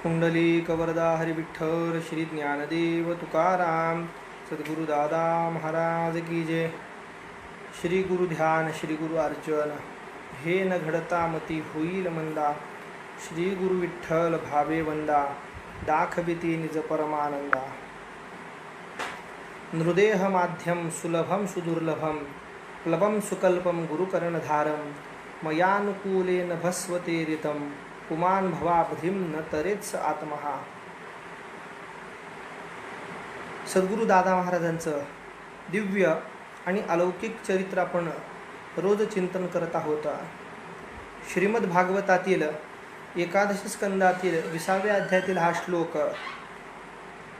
पुंडलिक वरदा हरी विठ्ठल श्री ज्ञानदेव तुकाराम सद्गुरु दादा महाराज की जय। श्री गुरु ध्यान श्री गुरु अर्चन हे न घडता मती होईल मंदा, श्री गुरु विठ्ठल भावे वंदा, दाखविती निज परमानंदा। नृदेह माध्यम सुलभम सुदुर्लभम, प्लवम सुकल्पम गुरुकर्णधारम, मयानुकूलेन भस्वते रितम, पुमान भवाब्धिम न तरेच आत्महा। सद्गुरु दादा महाराजांचं दिव्य आणि अलौकिक चरित्र आपण रोज चिंतन करत आहोत। श्रीमद भागवतातील एकादश स्कंदातील 20व्या अध्यायातील हा श्लोक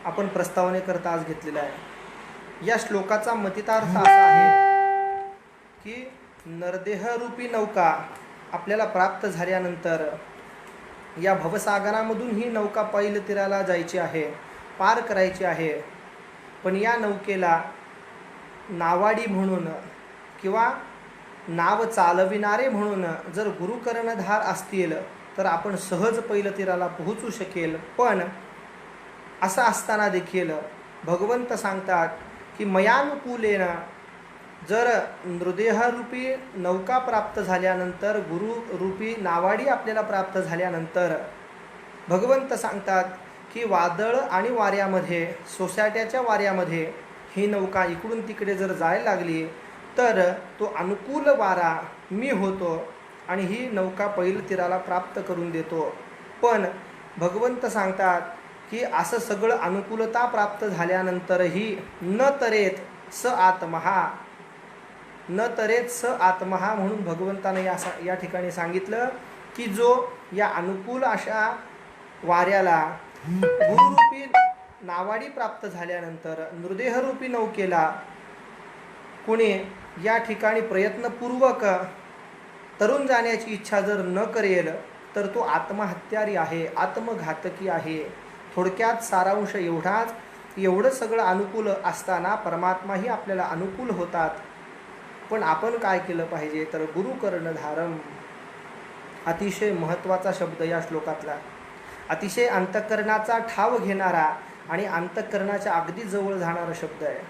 आपण प्रस्तावनेकरता आज घेतलेला आहे। या श्लोकाचा मतितार्थ असा आहे की नरदेहरूपी नौका आपल्याला प्राप्त झाल्यानंतर या भवसागरामधून ही नौका पैल तीराला जायची आहे, पार करायची आहे। पण या नौकेला नावाडी म्हणून किंवा नाव चालविणारे म्हणून जर गुरुकर्णधार असतील तर आपण सहज पैल तीराला पोहोचू शकेल। पण असं असताना देखील भगवंत सांगतात की मयानुकूलेन जर नृदेहरूपी नौका प्राप्त झाल्यानंतर, गुरुरूपी नावाडी आपल्याला प्राप्त झाल्यानंतर भगवंत सांगतात की वादळ आणि वाऱ्यामध्ये, सोसाट्याच्या वाऱ्यामध्ये ही नौका इकडून तिकडे जर जायला लागली तर तो अनुकूल वारा मी होतो आणि ही नौका पैल तीराला प्राप्त करून देतो। पण भगवंत सांगतात की असं सगळं अनुकूलता प्राप्त झाल्यानंतरही न तरेत स आत्महा, न तरेत स आत्महा म्हणून भगवंताने या ठिकाणी सांगितलं की जो या अनुकूल अशा वाऱ्याला गुरुरूपी नावाडी प्राप्त झाल्यानंतर नृदेहरूपी नौकेला कोणी या ठिकाणी प्रयत्नपूर्वक तरुण जाण्याची इच्छा जर न करेल तर तो आत्महत्यारी आहे, आत्मघातकी आहे। थोडक्यात सारांश एवढाच, एवढं सगळं अनुकूल असताना परमात्माही आपल्याला अनुकूल होतात। पण आपण काय केलं पाहिजे तर गुरुकर्णधारम, अतिशय महत्त्वाचा शब्द या श्लोकातला, अतिशय अंतःकरणाचा ठाव घेणारा आणि अंतःकरणाच्या अगदी जवळ जाणारा शब्द आहे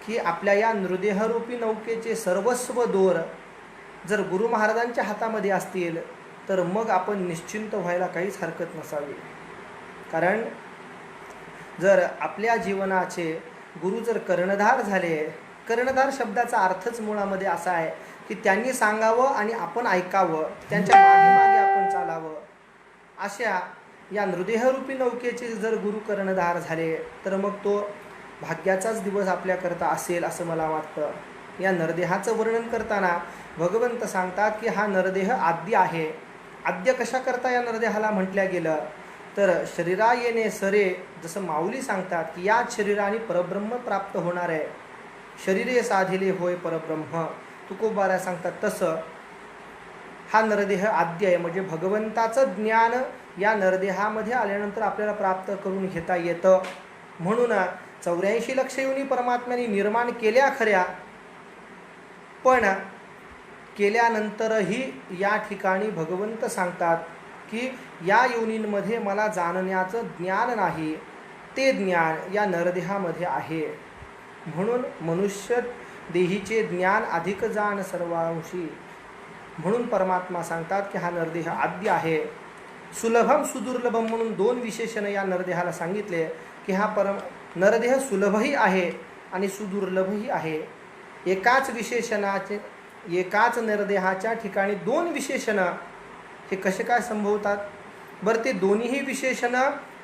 की आपल्या या नृदेहरूपी नौकेचे सर्वस्व दोर जर गुरु महाराजांच्या हातामध्ये असतील तर मग आपण निश्चिंत व्हायला काहीच हरकत नसावी। कारण जर आपल्या जीवनाचे गुरु जर कर्णधार झाले, कर्णधार शब्दाचा अर्थच मुळामध्ये असा आहे की त्यांनी सांगावं आणि आपण ऐकावं, त्यांच्या मागे मागे आपण चालावं। अशा या नृदेहरूपी नौकेचे जर गुरु कर्णधार झाले तर मग तो भाग्याचाच दिवस आपल्याकरता असेल असं मला वाटतं। या नरदेहाचं वर्णन करताना भगवंत सांगतात की हा नरदेह आद्य आहे। आद्य कशा करता या नरदेहाला म्हटल्या गेलं तर शरीरा येणे सरे, जसं माऊली सांगतात की या शरीराने परब्रह्म प्राप्त होणार आहे, शरीरे साधिले होय परब्रह्म, तुकोबारा सांगतात तसं हा नरदेह आद्य आहे। म्हणजे भगवंताचं ज्ञान या नरदेहामध्ये आल्यानंतर आपल्याला प्राप्त करून घेता येतं। म्हणून 84 लक्ष योनी परमात्म्याने निर्माण केल्या खऱ्या, पण केल्यानंतरही या ठिकाणी भगवंत सांगतात की या योनींमध्ये मला जाणण्याचं ज्ञान नाही, ते ज्ञान या नरदेहामध्ये आहे। म्हणून मनुष्य देहीचे ज्ञान अधिक जाण सर्वांशी, म्हणून परमात्मा सांगतात की हा नरदेह आद्य आहे। सुलभम सुदुर्लभम म्हणून 2 विशेषण या नरदेहाला सांगितले की हा नरदेह सुलभही आहे आणि सुदुर्लभही आहे। एकाच विशेषणाचे, एकाच नरदेहाच्या ठिकाणी 2 विशेषण हे कसे काय संभवतात बरं? ते दोन्हीही विशेषण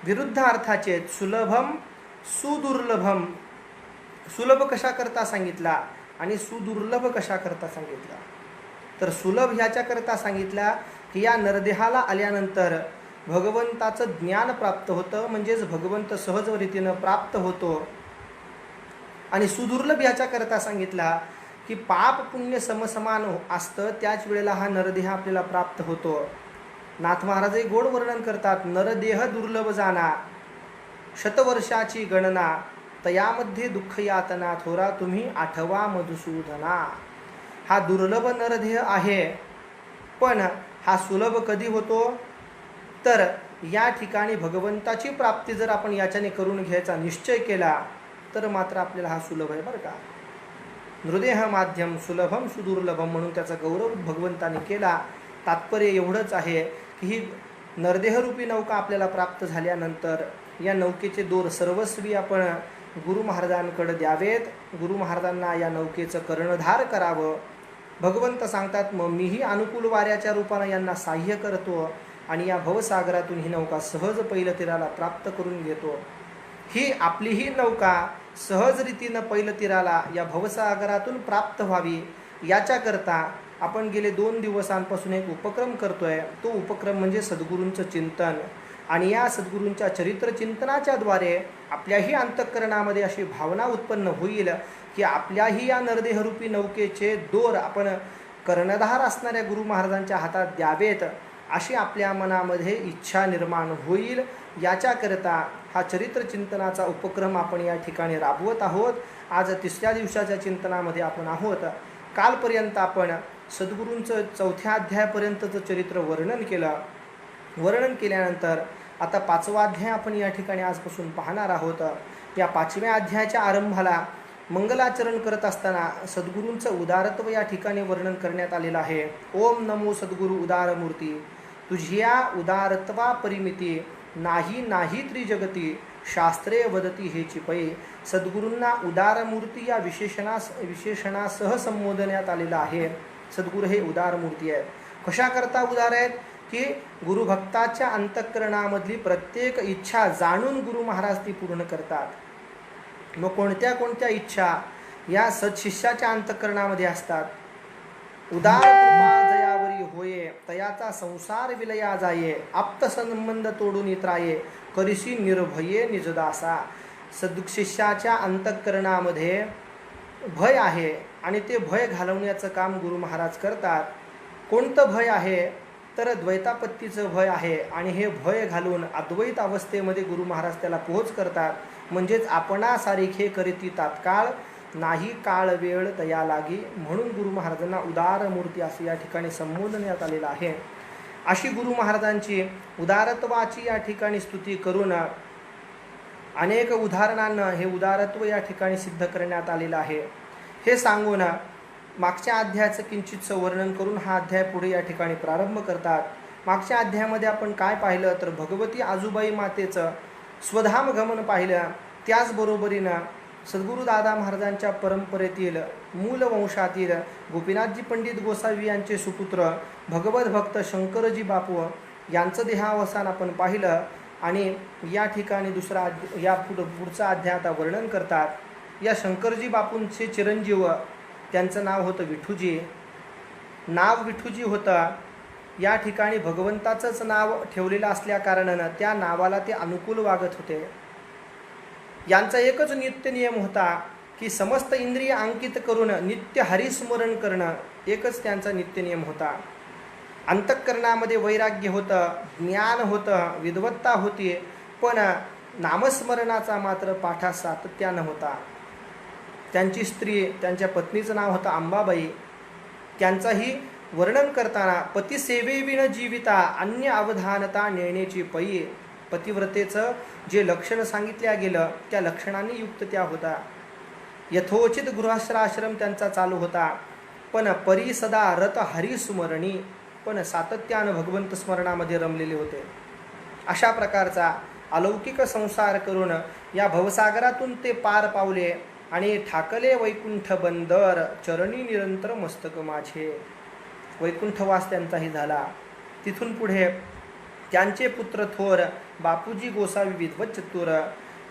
विरुद्ध अर्थाचे आहेत। सुलभम सुदुर्लभम, सुलभ कशा करता सांगितला आणि सुदुर्लभ कशा करता सांगितला तर सुलभ ह्याच्या करता सांगितला की या नरदेहाला आल्यानंतर भगवंताचं ज्ञान प्राप्त होतं, म्हणजेच भगवंत सहज रीतीनं प्राप्त होतो। आणि सुदुर्लभ ह्याच्या करता सांगितला की पाप पुण्य समसमान असतं, त्याच वेळेला हा नरदेह आपल्याला प्राप्त होतो। नाथ महाराज गोड वर्णन करतात, नरदेह दुर्लभ जाना, शतवर्षाची गणना, तयामध्ये दुःख यातना, थोरा तुम्ही आठवा मधुसूदना। हा दुर्लभ नरदेह आहे, पण हा सुलभ कधी होतो तर या ठिकाणी भगवंताची प्राप्ती जर आपण याच्याने करून घ्यायचा निश्चय केला तर मात्र आपल्याला हा सुलभ आहे बरं का. नृदेह माध्यम सुलभम सुदुर्लभम म्हणून त्याचा गौरव भगवंताने केला. तात्पर्य एवढंच आहे की ही नरदेहरूपी नौका आपल्याला प्राप्त झाल्यानंतर या नौकेचे दोर सर्वस्वी आपण गुरु महाराजांकडे द्यावेत. गुरु महाराजांना या नौकेचं कर्णधार करावं. भगवंत सांगतात मग मीही अनुकूल वाऱ्याच्या रूपानं यांना साह्य करतो आणि या भवसागरातून ही नौका सहज पैलतीराला प्राप्त करून घेतो. ही आपली ही नौका सहज रीतीनं पैलतीराला या भवसागरातून प्राप्त व्हावी याच्याकरता आपण गेले 2 दिवसांपासून एक उपक्रम करतोय. तो उपक्रम म्हणजे सद्गुरूंचं चिंतन. आणि या सद्गुरूंच्या चरित्र चिंतनाच्या द्वारे आपल्याही अंतःकरणामध्ये अशी भावना उत्पन्न होईल की आपल्याही या नरदेहरूपी नौकेचे दोर आपण कर्णधार असणाऱ्या गुरु महाराजांच्या हातात द्यावेत अशी आपल्या मनामध्ये इच्छा निर्माण होईल. याच्याकरता हा चरित्र चिंतनाचा उपक्रम आपण या ठिकाणी राबवत आहोत. आज 3ऱ्या दिवसाच्या चिंतनामध्ये आपण आहोत. कालपर्यंत आपण सद्गुरूंचं 4थ्या अध्यायापर्यंतचं चरित्र वर्णन केलं. वर्णन केल्यानंतर आता 5वा अध्याय आपण या ठिकाणी आजपासून पाहणार आहोत. या 5व्या अध्यायाच्या आरंभाला मंगलाचरण करत असताना सद्गुरूंचं उदारत्व या ठिकाणी वर्णन करण्यात आलेलं आहे. ओम नमो सद्गुरु उदारमूर्ती, तुझ्या उदारत्वा परिमिती नाही नाही त्रिजगती, शास्त्रे वदती हेची पै. सद्गुरूंना उदारमूर्ती या विशेषणासह संबोधण्यात आलेलं आहे. सद्गुरू हे उदारमूर्ती आहेत. कशाकरता उदार आहेत की गुरुभक्ताच्या अंतःकरणामधली प्रत्येक इच्छा जाणून गुरु महाराज ती पूर्ण करतात. मग कोणत्या कोणत्या इच्छा या सत्शिष्याच्या अंतःकरणामध्ये असतात. उदार कृपा जयावरी होये, तयाचा संसार विलया जाये, आप्त संबंध तोडून इत्राये, करिशी निर्भये निजदासा. सद्शिष्याच्या अंतःकरणामध्ये भय आहे आणि ते भय घालवण्याचं काम गुरु महाराज करतात. कोणतं भय आहे तर द्वैतापत्तीचं भय आहे आणि हे भय घालून अद्वैत अवस्थेमध्ये गुरु महाराज त्याला पोहोच करतात. म्हणजेच आपणासारिखे करीती तात्काळ, नाही काळ वेळ तया लागी. म्हणून गुरु महाराजांना उदार मूर्ती असे या ठिकाणी संबोधण्यात आलेलं आहे. अशी गुरु महाराजांची उदारत्वाची या ठिकाणी स्तुती करून अनेक उदाहरणांना हे उदारत्व या ठिकाणी सिद्ध करण्यात आलेलं आहे. हे सांगून मागच्या अध्यायाचं किंचितचं वर्णन करून हा अध्याय पुढे या ठिकाणी प्रारंभ करतात. मागच्या अध्यायामध्ये आपण काय पाहिलं तर भगवती आजूबाई मातेचं स्वधाम गमन पाहिलं. त्याचबरोबरीनं सद्गुरू दादा महाराजांच्या परंपरेतील मूल वंशातील गोपीनाथजी पंडित गोसावी यांचे सुपुत्र भगवत भक्त शंकरजी बापू यांचं देहावसान आपण पाहिलं. आणि या ठिकाणी पुढचा अध्याय आता वर्णन करतात. या शंकरजी बापूंचे चिरंजीव त्यांचं नाव होतं विठूजी. नाव विठूजी होतं. या ठिकाणी भगवंताचंच नाव ठेवलेलं असल्या कारणानं त्या नावाला ते अनुकूल वागत होते. यांचा एकच नित्य नियम होता की समस्त इंद्रिय अंकित करून नित्य हरिस्मरण करणं, एकच त्यांचा नित्य नियम होता. अंतःकरणामध्ये वैराग्य होतं, ज्ञान होतं, विद्वत्ता होती, पण नामस्मरणाचा मात्र पाठा सातत्यानं होता. त्यांची स्त्री, त्यांच्या पत्नीचं नाव होतं अंबाबाई. त्यांचाही वर्णन करताना पतिसेवेविण जीविता अन्य अवधानता नेण्याची पै. पतिव्रतेचं जे लक्षण सांगितलं गेलं त्या लक्षणांनी युक्त त्या होता. यथोचित गृहस्थाश्रम त्यांचा चालू होता, पण परी सदा रत हरिस्मरणी, पण सातत्यानं भगवंत स्मरणामध्ये रमलेले होते. अशा प्रकारचा अलौकिक संसार करून या भवसागरातून ते पार पावले आणि ठाकले वैकुंठ बंदर, चरणी निरंतर मस्तक माझे. वैकुंठवास त्यांचाही झाला. तिथून पुढे त्यांचे पुत्र थोर बापूजी गोसावी विद्वत चतुर,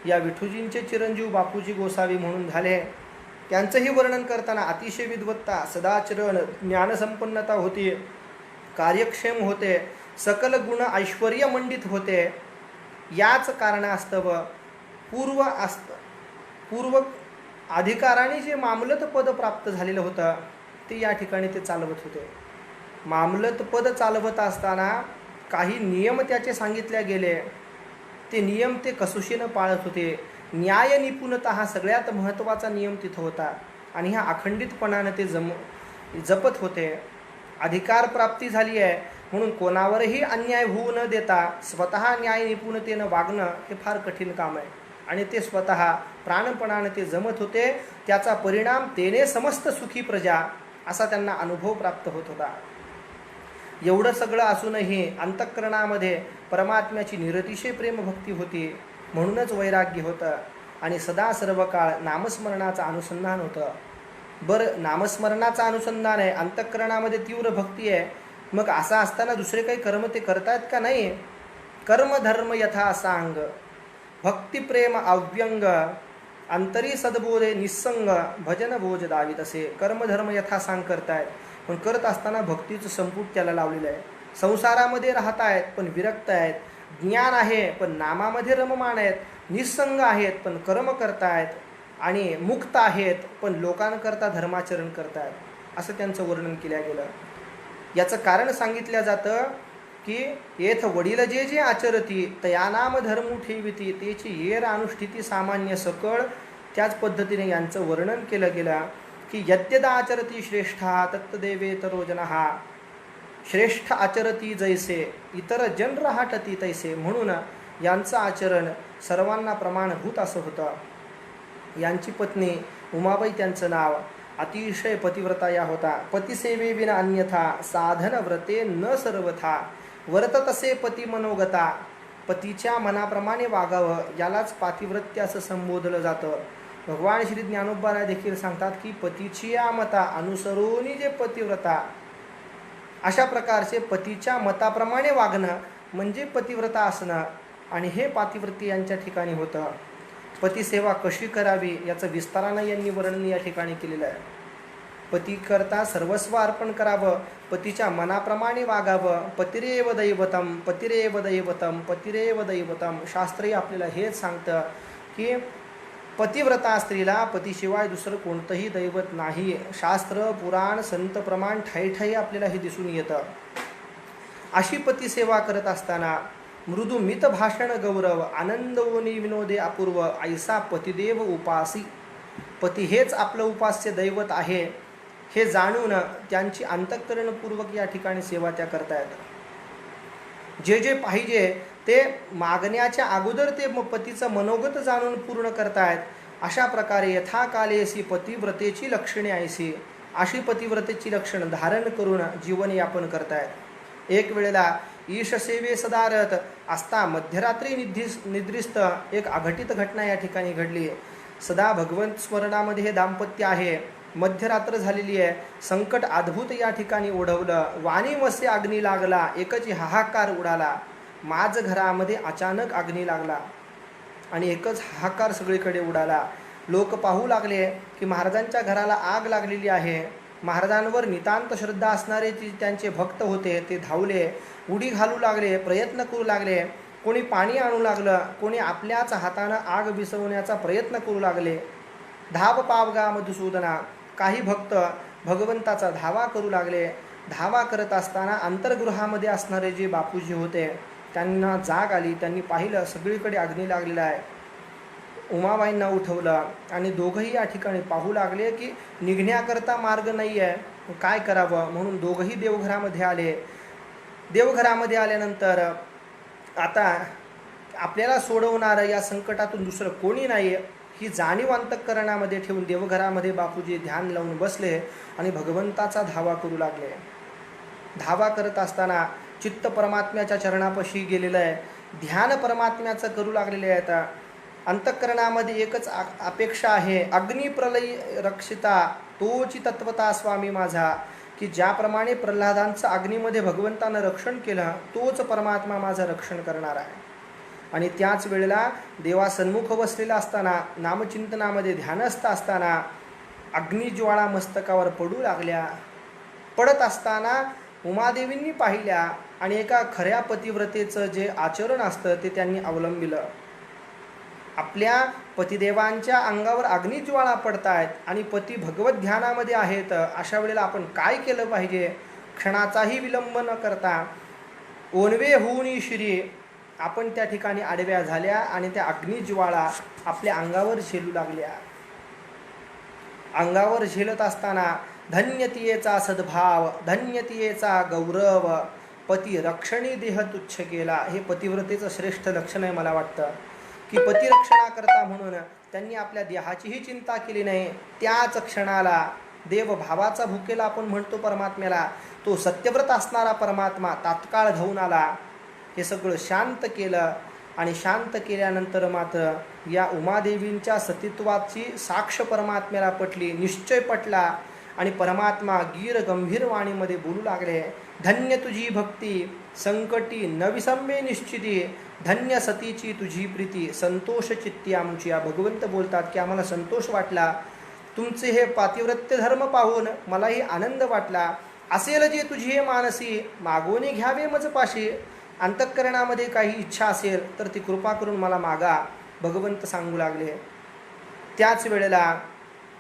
या विठूजींचे चिरंजीव बापूजी गोसावी म्हणून झाले. त्यांचंही वर्णन करताना अतिशय विद्वत्ता, सदाचरण, ज्ञानसंपन्नता होती, कार्यक्षम होते, सकल गुण ऐश्वर्य मंडित होते. याच कारणास्तव पूर्व अधिकाराने जे मामलत पद प्राप्त झालेलं होतं ते या ठिकाणी ते चालवत होते. मामलत पद चालवत असताना काही नियम त्याचे सांगितले गेले. ते नियम ते कसोशीनं पाळत होते. न्याय निपुणता हा सगळ्यात महत्त्वाचा नियम तिथं होता आणि ह्या अखंडितपणानं ते जपत होते. अधिकार प्राप्ती झाली आहे म्हणून कोणावरही अन्याय होऊ न देता स्वतः न्याय निपुणतेनं वागणं हे फार कठीण काम आहे. आणि ते स्वतः प्राणपणाने ते जमत होते. त्याचा परिणाम तेने समस्त सुखी प्रजा असा त्यांना अनुभव प्राप्त होत होता. एवढं सगळं असूनही अंतःकरणामध्ये परमात्म्याची निरतिशय प्रेमभक्ती होती. म्हणूनच वैराग्य होतं आणि सदा सर्व काळ नामस्मरणाचं अनुसंधान होतं. बरं, नामस्मरणाचं अनुसंधान आहे, अंतःकरणामध्ये तीव्र भक्ती आहे, मग असं असताना दुसरे काही कर्म ते करतायत का नाही? कर्मधर्म यथा सांग भक्तिप्रेम अव्यंग अंतरी सद्बोधे निस्संग भजन भोज दावीत असे कर्मधर्म यथा सांग करतायत. पण करत असताना भक्तीचं संपुट त्याला लावलेलं आहे. संसारामध्ये राहतायत पण विरक्त आहेत, ज्ञान आहे पण नामामध्ये रममाण आहेत, निस्संग आहेत पण कर्म करतायत आणि मुक्त आहेत पण लोकांकरता धर्माचरण करतायत, असं त्यांचं वर्णन केलं गेलं. याचं कारण सांगितलं जातं की येथ वडील जे जे आचरती तया नाम धर्मू ठेविती तेची येर अनुष्ठिती सामान्य सकळ. त्याच पद्धतीने यांचं वर्णन केलं गेलं की यद्यदा आचरती श्रेष्ठा तत्तदेवेतरो जनः श्रेष्ठ आचरती जैसे इतर जन राहटती तैसे. म्हणून यांचं आचरण सर्वांना प्रमाणभूत असं होतं. यांची पत्नी उमाबाई, त्यांचं नाव, अतिशय पतिव्रता या होता. पतिसेवेविना अन्यथा साधन व्रते न सर्वथा व्रत तसे पती मनोगता. पतीच्या मनाप्रमाणे वागावं यालाच पातिव्रत्य असं संबोधलं जातं. भगवान श्री ज्ञानोबा देखील सांगतात की पतीची या मता अनुसरून जे पतिव्रता, अशा प्रकारचे पतीच्या मताप्रमाणे वागणं म्हणजे पतिव्रता असणं. आणि हे पातिव्रती यांच्या ठिकाणी होतं. पतिसेवा कशी करावी याचं विस्तारानं यांनी वर्णन या ठिकाणी केलेलं आहे. पतीकरता सर्वस्व अर्पण करावं, पतीच्या मनाप्रमाणे वागावं. पतिरेव दैवतम पतिरेव दैवतम पतिरेव दैवतम. शास्त्रही आपल्याला हेच सांगतं की पतिव्रता स्त्रीला पतीशिवाय दुसरं कोणतंही दैवत नाही. शास्त्र पुराण संत प्रमाण ठाई ठाई आपल्याला हे दिसून येतं. अशी पतिसेवा करत असताना मृदू मित भाषण गौरव आनंदवनी विनोदे अपूर्व ऐसा पतिदेव उपासी. पती हेच आपलं उपास्य दैवत आहे हे जाणून त्यांची अंतःकरणपूर्वक या ठिकाणी सेवा त्या करतायत. जे जे पाहिजे ते मागण्याच्या अगोदर ते पतीचं मनोगत जाणून पूर्ण करतायत. अशा प्रकारे यथाकालेसी पतिव्रतेची लक्षणे ऐसी. अशी पतिव्रतेची लक्षणं धारण करून जीवनयापन करतायत. एक वेळेला ईशसेवे सदारत असता मध्यरात्री निद्रिस्त एक अघटित घटना या ठिकाणी घडली. सदा भगवंत स्मरणामध्ये हे दाम्पत्य आहे. मध्यरात्र झालेली आहे. संकट अद्भुत या ठिकाणी ओढवलं. वाणी वसे अग्नी लागला, एकच हाहाकार उडाला. माझ घरामध्ये अचानक अग्नी लागला आणि एकच हाहाकार सगळीकडे उडाला. लोक पाहू लागले की महाराजांच्या घराला आग लागलेली आहे. महाराजांवर नितांत श्रद्धा असणारे त्यांचे भक्त होते, ते धावले, उडी घालू लागले, प्रयत्न करू लागले. कोणी पाणी आणू लागलं, कोणी आपल्याच हातानं आग विसवण्याचा प्रयत्न करू लागले. धाव पावगा मधुसूदना. काही भक्त भगवंताचा धावा करू लागले. धावा करत असताना अंतर्गृहामध्ये असणारे जे बापूजी होते त्यांना जाग आली. त्यांनी पाहिलं सगळीकडे अग्नी लागलेला आहे. उमाबाईंना उठवलं आणि दोघंही या ठिकाणी पाहू लागले की निघण्याकरता मार्ग नाही आहे, काय करावं. म्हणून दोघंही देवघरामध्ये आले. देवघरामध्ये आल्यानंतर आता आपल्याला सोडवणारं या संकटातून दुसरं कोणी नाही ही जाणीव अंतःकरणामध्ये ठेवून देवघरामध्ये बापूजी ध्यान लावून बसले आणि भगवंताचा धावा करू लागले. धावा करत असताना चित्त परमात्म्याच्या चरणापाशी गेलेलं आहे. ध्यान परमात्म्याचं करू लागलेले आहे. आता अंतःकरणामध्ये एकच अपेक्षा आहे, अग्निप्रलय रक्षिता तोची तत्वता स्वामी माझा. की ज्याप्रमाणे प्रल्हादांचं अग्नीमध्ये भगवंतानं रक्षण केलं तोच परमात्मा माझं रक्षण करणार आहे. आणि त्याच वेळेला देवासन्मुख बसलेला असताना नामचिंतनामध्ये ध्यानस्थ असताना अग्निज्वाळा मस्तकावर पडू लागल्या. पडत असताना उमादेवींनी पाहिल्या आणि एका खऱ्या पतिव्रतेचं जे आचरण असतं ते त्यांनी अवलंबिलं. आपल्या पतिदेवांच्या अंगावर अग्निज्वाळा पडतायत आणि पती भगवत ध्यानामध्ये आहेत. अशा वेळेला आपण काय केलं पाहिजे? क्षणाचाही विलंब न करता ओनवे होऊन श्री आपण त्या ठिकाणी आडव्या झाल्या आणि त्या अग्निज्वाळा आपल्या अंगावर झेलू लागल्या. अंगावर झेलत असताना धन्यतीयेचा सद्भाव, धन्यतीयेचा गौरव, पती रक्षणी देह तुच्छ केला. हे पतिव्रतेचं श्रेष्ठ लक्षण आहे मला वाटतं, की पतिरक्षणाकरता म्हणून त्यांनी आपल्या देहाचीही चिंता केली नाही. त्याच क्षणाला देवभावाचा भुकेला आपण म्हणतो परमात्म्याला, तो सत्यव्रत असणारा परमात्मा तात्काळ धावून आला. हे सगळं शांत केलं आणि शांत केल्यानंतर मात्र या उमादेवींच्या सतीत्वाची साक्ष परमात्म्याला पटली, निश्चय पटला आणि परमात्मा गीर गंभीर वाणीमध्ये बोलू लागले, धन्य तुझी भक्ती संकटी न विसंबे निश्चिती, धन्य सतीची तुझी प्रीती संतोष चित्ती आमची. या भगवंत बोलतात की आम्हाला संतोष वाटला, तुमचे हे पातिव्रत्य धर्म पाहून मलाही आनंद वाटला. असेल जे तुझी मानसी मागोनी घ्यावे मजपाशी, अंतःकरणामध्ये काही इच्छा असेल तर ती कृपा करून मला मागा, भगवंत सांगू लागले. त्याच वेळेला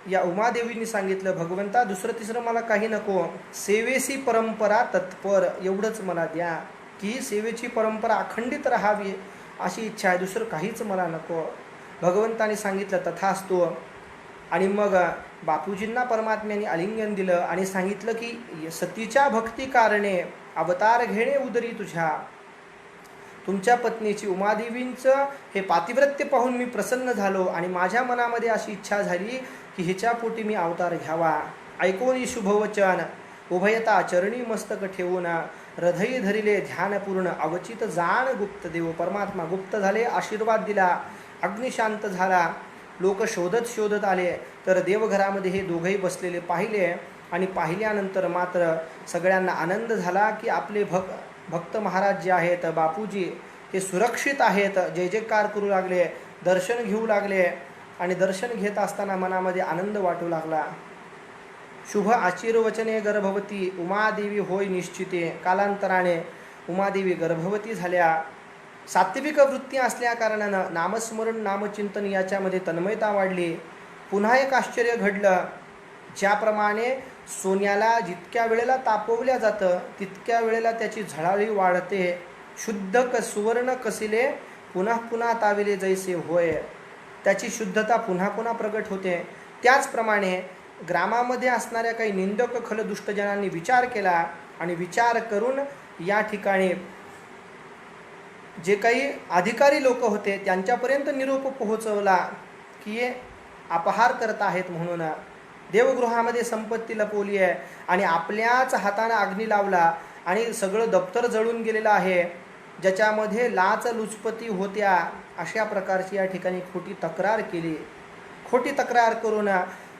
या उमादेवींनी सांगितलं, भगवंता दुसरं तिसरं मला काही नको, सेवेसी परंपरा तत्पर एवढंच मला द्या, की सेवेची परंपरा अखंडित राहावी अशी इच्छा आहे, दुसरं काहीच मला नको. भगवंतानी सांगितलं तथास्तु. आणि मग बापूजींना परमात्म्याने आलिंगन दिलं आणि सांगितलं की सतीच्या भक्ती कारणे अवतार घेणे उदरी तुझ्या. तुमच्या पत्नीची उमादेवींचं हे पातिव्रत्य पाहून मी प्रसन्न झालो आणि माझ्या मनामध्ये अशी इच्छा झाली की हिच्या पोटी मी अवतार घ्यावा. ऐकोनी शुभवचन उभयता चरणी मस्तक ठेवून, हृदयी धरिले ध्यानपूर्ण अवचित जाण गुप्त देव. परमात्मा गुप्त झाले, आशीर्वाद दिला, अग्निशांत झाला. लोक शोधत शोधत आले तर देवघरामध्ये हे दोघंही बसलेले पाहिले आणि पाहिल्यानंतर मात्र सगळ्यांना आनंद झाला की आपले भक्त महाराज जे आहेत बापूजी हे सुरक्षित आहेत. जय जयकार करू लागले, दर्शन घेऊ लागले आणि दर्शन घेत असताना मनामध्ये आनंद वाटू लागला. शुभ आशीर्वचने गर्भवती उमादेवी होय निश्चिते. कालांतराने उमादेवी गर्भवती झाल्या. सात्विक वृत्ती असल्या कारणानं नामस्मरण नामचिंतन याच्यामध्ये तन्मयता वाढली. पुन्हा एक आश्चर्य घडलं, ज्याप्रमाणे सोन्याला जितक्या वेळेला तापवल्या जातं तितक्या वेळेला त्याची झळाळी वाढते. शुद्ध सुवर्ण कसिले पुन्हा पुन्हा ताविले जैसे होय, त्याची शुद्धता पुन्हा पुन्हा प्रगट होते. त्याचप्रमाणे ग्रामामध्ये असणाऱ्या काही निंदक खलदुष्टजनांनी विचार केला आणि विचार करून या ठिकाणी जे काही अधिकारी लोक होते त्यांच्यापर्यंत निरोप पोहोचवला की अपहार करत आहेत म्हणून. देवगृहामध्ये संपत्ती लपवली आहे आणि आपल्याच हाताने अग्नी लावला आणि सगळं दप्तर जळून गेलेलं आहे, ज्याच्यामध्ये लाच लुचपती होत्या, अशा प्रकारची या ठिकाणी खोटी तक्रार केली. खोटी तक्रार करून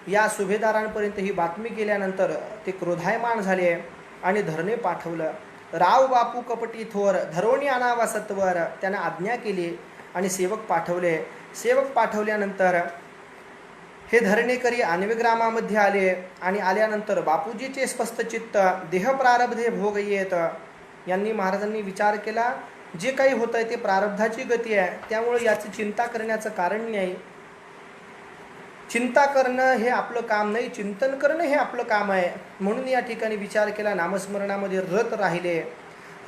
या सुभेदारांपर्यंत ही बातमी गेल्यानंतर ते क्रोधायमान झाले आणि धरणे पाठवलं. राव बापू कपटी थोर धरोणी आणावा सत्वर, त्यांना आज्ञा केली आणि सेवक पाठवले. सेवक पाठवल्यानंतर हे धरणेकरी अन्वग्रामामध्ये आले आणि आल्यानंतर बापूजीचे स्पष्ट चित्त देह प्रारब्धे भोग येत. यांनी महाराजांनी विचार केला, जे काही होत आहे ते प्रारब्धाची गती आहे, त्यामुळे याची चिंता करण्याचं कारण नाही. चिंता करणं हे आपलं काम नाही, चिंतन करणं हे आपलं काम आहे. म्हणून या ठिकाणी विचार केला, नामस्मरणामध्ये रत राहिले.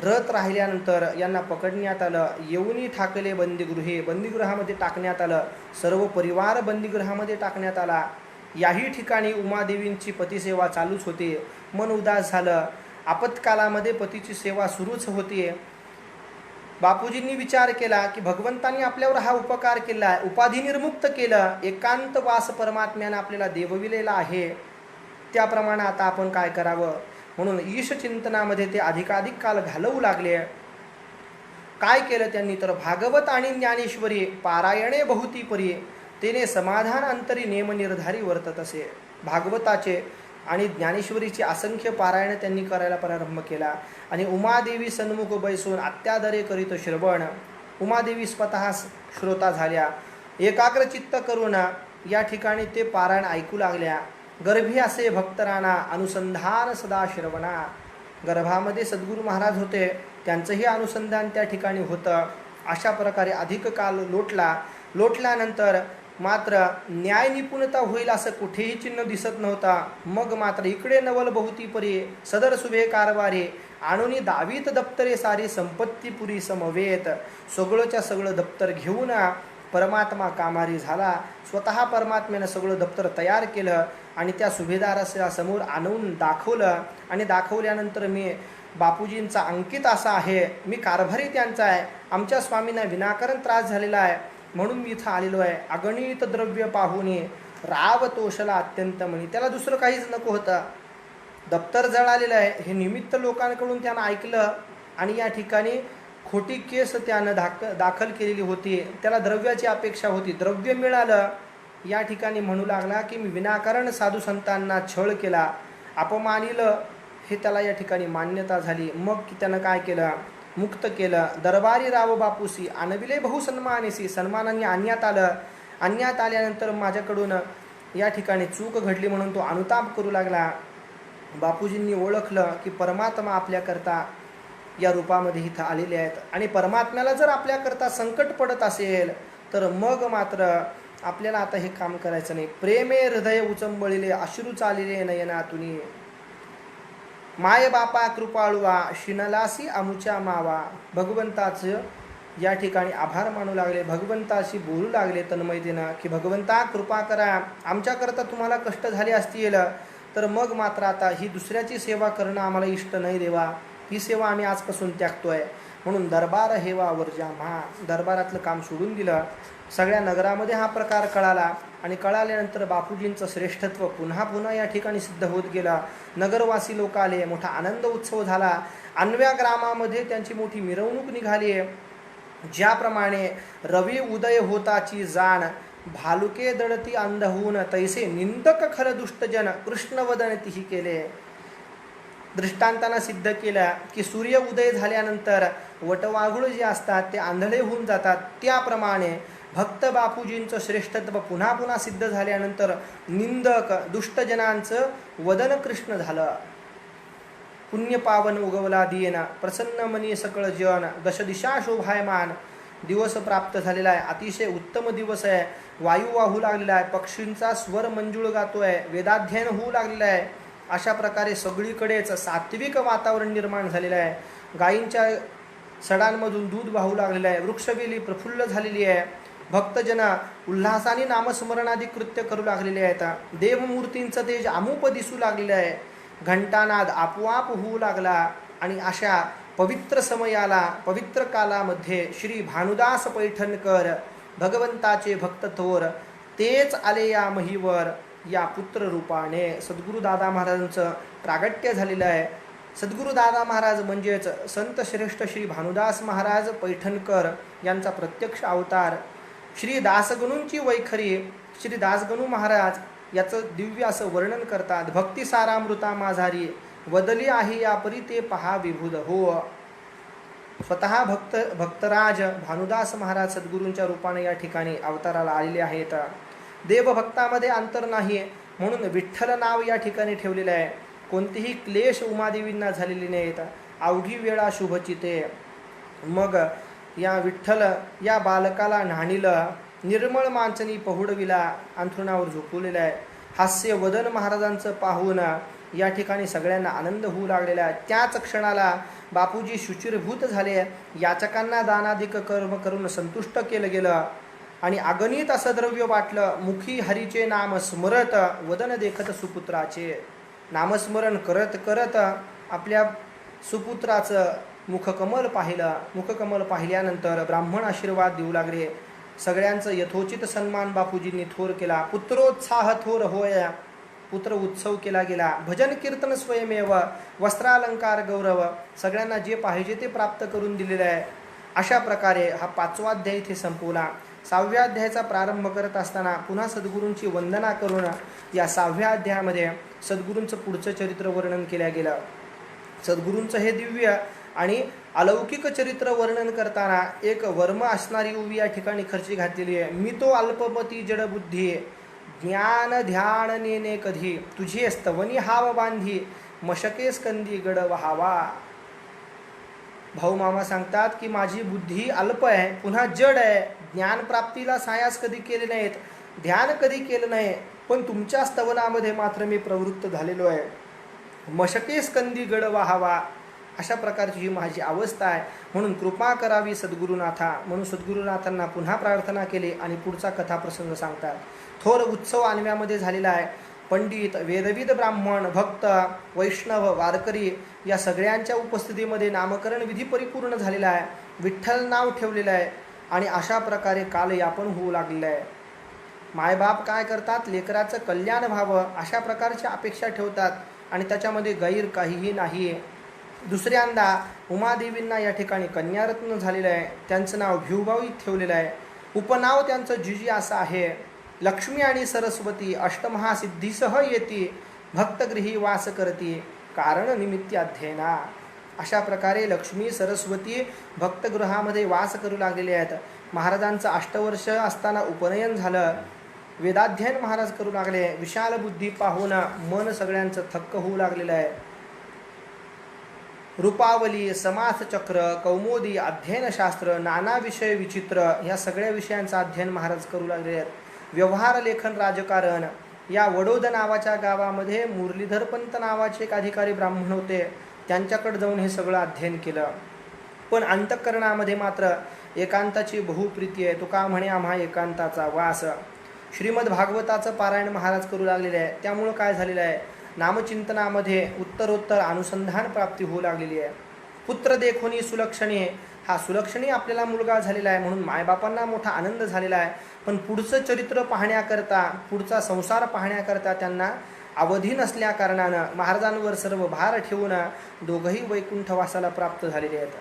रत राहिल्यानंतर यांना पकडण्यात आलं, येऊनी ठाकले बंदीगृहे, बंदीगृहामध्ये टाकण्यात आलं. सर्व परिवार बंदीगृहामध्ये टाकण्यात आला. याही ठिकाणी उमादेवींची पतिसेवा चालूच होती. मन उदास झालं. आपत्कालामध्ये पतीची सेवा सुरूच होती. बापूजींनी विचार केला की भगवंतांनी आपल्यावर हा उपकार केला आहे, उपाधी निर्मुक्त केलं, एकांत वास परमात्म्यानं आपल्याला देवविलेला आहे, त्याप्रमाणे आता आपण काय करावं. म्हणून ईश चिंतनामध्ये ते अधिकाधिक काल घालवू लागले. काय केलं त्यांनी तर भागवत आणि ज्ञानेश्वरी पारायणे बहुती परी, तेने समाधान अंतरी नेम निर्धारी वर्तत असे. भागवताचे आणि ज्ञानेश्वरीची असंख्य पारायण त्यांनी करायला प्रारंभ केला आणि उमादेवी सन्मुख बैसून अत्यादरे करीत श्रवण. उमादेवी स्वतः श्रोता झाल्या. एकाग्र चित्त करून या ठिकाणी ते पारायण ऐकू लागल्या. गर्भी असे भक्तराणा अनुसंधान सदा श्रवणा. गर्भामध्ये सद्गुरू महाराज होते, त्यांचंही अनुसंधान त्या ठिकाणी होतं. अशा प्रकारे अधिक काल लोटला. लोटल्यानंतर मात्र न्याय निपुणता होईल असं कुठेही चिन्ह दिसत नव्हता. मग मात्र इकडे नवल बहुती परी सदर सुभे कारवारे, आणूनी दावीत दप्तरे सारी संपत्ती पुरी समवेत. सगळंच्या सगळं दप्तर घेऊन परमात्मा कामारी झाला. स्वतः परमात्म्यानं सगळं दप्तर तयार केलं आणि त्या सुभेदाराच्या समोर आणून दाखवलं आणि दाखवल्यानंतर मी बापूजींचा अंकित असा आहे, मी कारभारी त्यांचा आहे, आमच्या स्वामींना विनाकारण त्रास झालेला आहे म्हणून मी इथं आलेलो आहे. अगणित द्रव्य पाहुणे राव तोषला अत्यंत म्हणी. त्याला दुसरं काहीच नको होतं. दप्तर जळालेलं आहे हे निमित्त लोकांकडून त्यानं ऐकलं आणि या ठिकाणी खोटी केस त्यानं दाखल केलेली होती. त्याला द्रव्याची अपेक्षा होती, द्रव्य मिळालं. या ठिकाणी म्हणू लागला की मी विनाकारण साधू संतांना छळ केला, अपमानिलं, हे त्याला या ठिकाणी मान्यता झाली. मग त्यानं काय केलं, मुक्त केलं. दरबारी राव बापूसी आणविले बहुसन्मानेसी, सन्मानाने आणण्यात आलं. आणण्यात आल्यानंतर माझ्याकडून या ठिकाणी चूक घडली म्हणून तो अनुताप करू लागला. बापूजींनी ओळखलं की परमात्मा आपल्याकरता या रूपामध्ये इथं आलेले आहेत आणि परमात्म्याला जर आपल्याकरता संकट पडत असेल तर मग मात्र आपल्याला आता हे काम करायचं नाही. प्रेमे हृदय उचंबळिले अश्रू चालिले नयनातुनी, माय बापा कृपाळुवा शिनलासी अमुच्या मावा. भगवंताचं या ठिकाणी आभार मानू लागले, भगवंताशी बोलू लागले तन्मयतेनं की भगवंता कृपा करा, आमच्याकरता तुम्हाला कष्ट झाले असतील तर मग मात्र आता ही दुसऱ्याची सेवा करणं आम्हाला इष्ट नाही देवा, ही सेवा आम्ही आजपासून त्यागतोय. म्हणून दरबार हेवा वर्जा महा, दरबारातलं काम सोडून दिलं. सगळ्या नगरामध्ये हा प्रकार कळाला आणि कळाल्यानंतर बापूजींचं श्रेष्ठत्व पुन्हा पुन्हा या ठिकाणी सिद्ध होत गेला. नगरवासी लोक आले, मोठा आनंद उत्सव झाला. अन्व्या ग्रामामध्ये त्यांची मोठी मिरवणूक निघाली. ज्याप्रमाणे रवी उदय होताची जाण, भालुके दडती अंध होऊन, तैसे निंदक खर दुष्टजन कृष्णवदनतीही केले. दृष्टांताना सिद्ध केलं की सूर्य उदय झाल्यानंतर वटवाघूळ जे असतात ते आंधळे होऊन जातात, त्याप्रमाणे भक्त बापूजींचं श्रेष्ठत्व पुन्हा पुन्हा सिद्ध झाल्यानंतर निंदक दुष्टजनांचं वदन कृष्ण झालं. पुण्य पावन उगवला दियेना, प्रसन्न मनी सकळ जन, दशदिशा शोभायमान. दिवस प्राप्त झालेला आहे, अतिशय उत्तम दिवस आहे. वायू वाहू लागलेला आहे, पक्षींचा स्वर मंजूळ गातोय, वेदाध्ययन होऊ लागलेलं आहे. अशा प्रकारे सगळीकडेच सात्विक वातावरण निर्माण झालेलं आहे. गायींच्या सडांमधून दूध वाहू लागलेलं आहे, वृक्षवेली प्रफुल्ल झालेली आहे. भक्तजन उल्हासाने नामस्मरणादी कृत्य करू लागलेले आहेत. देवमूर्तींचं तेज अमूप दिसू लागलेलं आहे. घंटानाद आपोआप होऊ लागला आणि अशा पवित्र समयाला, पवित्र कालामध्ये श्री भानुदास पैठणकर भगवंताचे भक्त थोर तेच आले या महीवर या पुत्र रूपाने. सद्गुरू दादा महाराजांचं प्रागट्य झालेलं आहे. सद्गुरू दादा महाराज म्हणजेच संत श्रेष्ठ श्री भानुदास महाराज पैठणकर यांचा प्रत्यक्ष अवतार. श्री दासगणूंची वैखरी श्री दासगणू महाराज याचं दिव्य असं वर्णन करतात. भक्तिसारामृता माझारी वदली आहे या परी ते पहा विभुद हो. स्वतः भक्तराज भानुदास महाराज सद्गुरूंच्या रूपाने या ठिकाणी अवताराला आलेले आहेत. देवभक्तामध्ये अंतर नाही म्हणून विठ्ठल नाव या ठिकाणी ठेवलेलं आहे. कोणतेही क्लेश उमादेवींना झालेले नाहीत. अवघी वेळा शुभचिते. मग या विठ्ठल या बालकाला न्हाणीलं, निर्मळ मांचनी पहुडविला, अंथरुणावर झोपवलेलं आहे. हास्य वदन महाराजांचं पाहून या ठिकाणी सगळ्यांना आनंद होऊ लागलेला आहे. त्याच क्षणाला बापूजी शुचिरभूत झाले. याचकांना दानाधिक कर्म करून संतुष्ट केलं गेलं आणि अगणित असं द्रव्य वाटलं. मुखी हरीचे नाम स्मरत, वदन देखत सुपुत्राचे. नामस्मरण करत करत आपल्या सुपुत्राचं मुखकमल पाहिलं. मुखकमल पाहिल्यानंतर ब्राह्मण आशीर्वाद देऊ लागले. सगळ्यांचं यथोचित सन्मान बापूजींनी थोर केला. पुत्रोत्साह थोर होय, पुत्र उत्सव केला गेला. भजन कीर्तन स्वयमेव, वस्त्रालंकार गौरव, सगळ्यांना जे पाहिजे ते प्राप्त करून दिलेलं आहे. अशा प्रकारे हा 5वा अध्याय इथे संपवला. 6व्या अध्यायाचा प्रारंभ करत असताना पुन्हा सद्गुरूंची वंदना करून या 6व्या अध्यायामध्ये सद्गुरूंचं पुढचं चरित्र वर्णन केलं गेलं. सद्गुरूंचं हे दिव्य आणि अलौकिक चरित्र वर्णन करताना एक वर्म असणारी उभी या ठिकाणी खर्ची घातलेली आहे. मी तो अल्पमती जडबुद्धी, ज्ञान ध्यान नेने कधी, तुझे स्तवनी हाव बांधी, मशके स्कंदी गड वहावा. भाऊ मामा सांगतात की माझी बुद्धी अल्प आहे, पुन्हा जड आहे. ज्ञानप्राप्तीला सायास कधी केले नाहीत, ध्यान कधी केलं नाही, पण तुमच्या स्तवनामध्ये मात्र मी प्रवृत्त झालेलो आहे. मशके स्कंदी गड वहावा, अशा प्रकारची ही माझी अवस्था आहे. म्हणून कृपा करावी सद्गुरुनाथा. म्हणून सद्गुरुनाथांना पुन्हा प्रार्थना केली आणि पुढचा कथाप्रसंग सांगतात. थोर उत्सव आणव्यामध्ये झालेला आहे. पंडित, वेदविद, ब्राह्मण, भक्त, वैष्णव, वारकरी या सगळ्यांच्या उपस्थितीमध्ये नामकरण विधी परिपूर्ण झालेला आहे, विठ्ठल नाव ठेवलेलं आहे आणि अशा प्रकारे कालयापन होऊ लागलेलं आहे. मायबाप काय करतात, लेकराचं कल्याण व्हावं अशा प्रकारच्या अपेक्षा ठेवतात आणि त्याच्यामध्ये गैर काहीही नाही. दुसऱ्यांदा उमादेवींना या ठिकाणी कन्यारत्न झालेलं आहे, त्यांचं नाव भिवभावी ठेवलेलं आहे. उपनाव त्यांचं जिजी असं आहे. लक्ष्मी आणि सरस्वती अष्टमहासिद्धीसह येती, भक्तगृही वास करती, कारण निमित्त अध्ययना. अशा प्रकारे लक्ष्मी सरस्वती भक्तगृहामध्ये वास करू लागलेले आहेत. महाराजांचं 8 वर्ष असताना उपनयन झालं. वेदाध्ययन महाराज करू लागले. विशाल बुद्धी पाहून मन सगळ्यांचं थक्क होऊ लागलेलं आहे. रूपावली, समासचक्र, कौमुदी, अध्ययनशास्त्र, नाना विषय विचित्र ह्या सगळ्या विषयांचं अध्ययन महाराज करू लागले आहेत. व्यवहार, लेखन, राजकारण. या वडोद नावाच्या गावामध्ये मुरलीधर पंत नावाचे एक अधिकारी ब्राह्मण होते. त्यांच्याकडे जाऊन हे सगळं अध्ययन केलं. पण अंतःकरणामध्ये मात्र एकांताची बहुप्रीती आहे. तुका म्हणे आम्हा एकांताचा वास. श्रीमद भागवताचं पारायण महाराज करू लागलेले आहे. त्यामुळं काय झालेलं आहे, नामचिंतनामध्ये उत्तरोत्तर अनुसंधान प्राप्ती होऊ लागलेली आहे. पुत्र देखोनी सुलक्षणी, हा सुलक्षणी आपल्याला मुलगा झालेला आहे म्हणून मायबापांना मोठा आनंद झालेला आहे. पण पुढचं चरित्र पाहण्याकरता, पुढचा संसार पाहण्याकरता त्यांना अवधी नसल्या कारणानं महाराजांवर सर्व भार ठेवून दोघंही वैकुंठवासाला प्राप्त झालेले आहेत.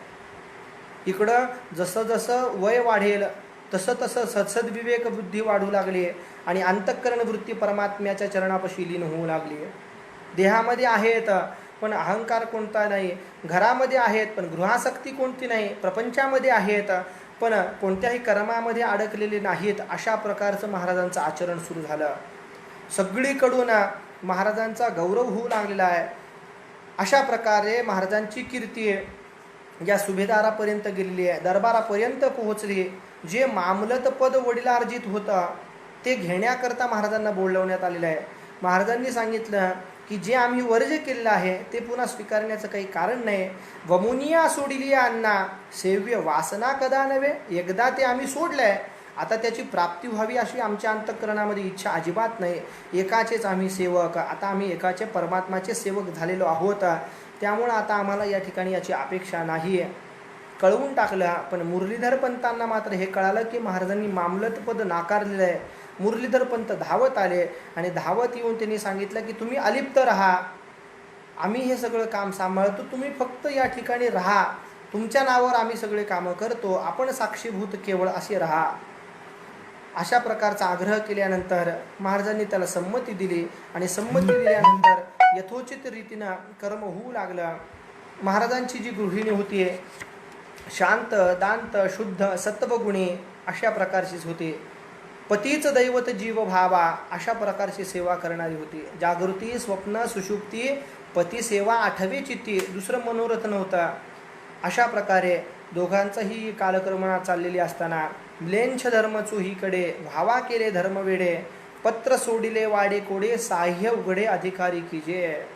इकडं जसं जसं वय वाढेल तसं तसं सत्सद्विवेक बुद्धी वाढू लागली आणि अंतःकरण वृत्ती परमात्म्याच्या चरणापाशी लीन होऊ लागली. देहामध्ये आहेत पण अहंकार कोणता नाही, घरामध्ये आहेत पण गृहासक्ती कोणती नाही, प्रपंचामध्ये आहेत पण कोणत्याही कर्मामध्ये अडकलेले नाहीत. अशा प्रकारचं महाराजांचं आचरण सुरू झालं. सगळीकडून महाराजांचा गौरव होऊ लागलेला आहे. अशा प्रकारे महाराजांची कीर्ती या सुभेदारापर्यंत गेलेली आहे, दरबारापर्यंत पोहोचली. जे मामलत पद वडिलार्जित होतं ते घेण्याकरता महाराजांना बोलवण्यात आलेलं आहे. महाराजांनी सांगितलं की जे आम्ही वर्ज केलेलं आहे ते पुन्हा स्वीकारण्याचं काही कारण नाही. वमुनिया सोडिली अण्णा, सेव्य वासना कदा नव्हे. एकदा ते आम्ही सोडलंय, आता त्याची प्राप्ती व्हावी अशी आमच्या अंतःकरणामध्ये इच्छा अजिबात नाही. एकाचेच आम्ही सेवक, आता आम्ही एकाचे परमात्माचे सेवक झालेलो आहोत. त्यामुळं आता आम्हाला या ठिकाणी याची अपेक्षा नाही. कळवून टाकलं. पण मुरलीधर पंतांना मात्र हे कळालं की महाराजांनी मामलत पद नाकारलेलं आहे. मुरलीधर पंत धावत आले आणि धावत येऊन त्यांनी सांगितलं की तुम्ही अलिप्त राहा, आम्ही हे सगळं काम सांभाळतो, तुम्ही फक्त या ठिकाणी राहा, तुमच्या नावावर आम्ही सगळे कामं करतो, आपण साक्षीभूत केवळ असे राहा. अशा प्रकारचा आग्रह केल्यानंतर महाराजांनी त्याला संमती दिली आणि संमती दिल्यानंतर यथोचित रीतीनं कर्म होऊ लागलं. महाराजांची जी गृहिणी होती शांत, दांत, शुद्ध, सत्वगुणी अशा प्रकारचीच होती. पतीचं दैवत जीव भावा अशा प्रकारची सेवा करणारी होती. जागृती, स्वप्न, सुषुप्ती, पतिसेवा आठवी चित्ती, दुसरं मनोरथ नव्हता. अशा प्रकारे दोघांचाही कालक्रमणा चाललेली असताना म्लेंछ धर्म चोहीकडे व्हावा केले धर्मवेडे, पत्र सोडिले वाडे कोडे, साह्य उघडे अधिकारी कीजे.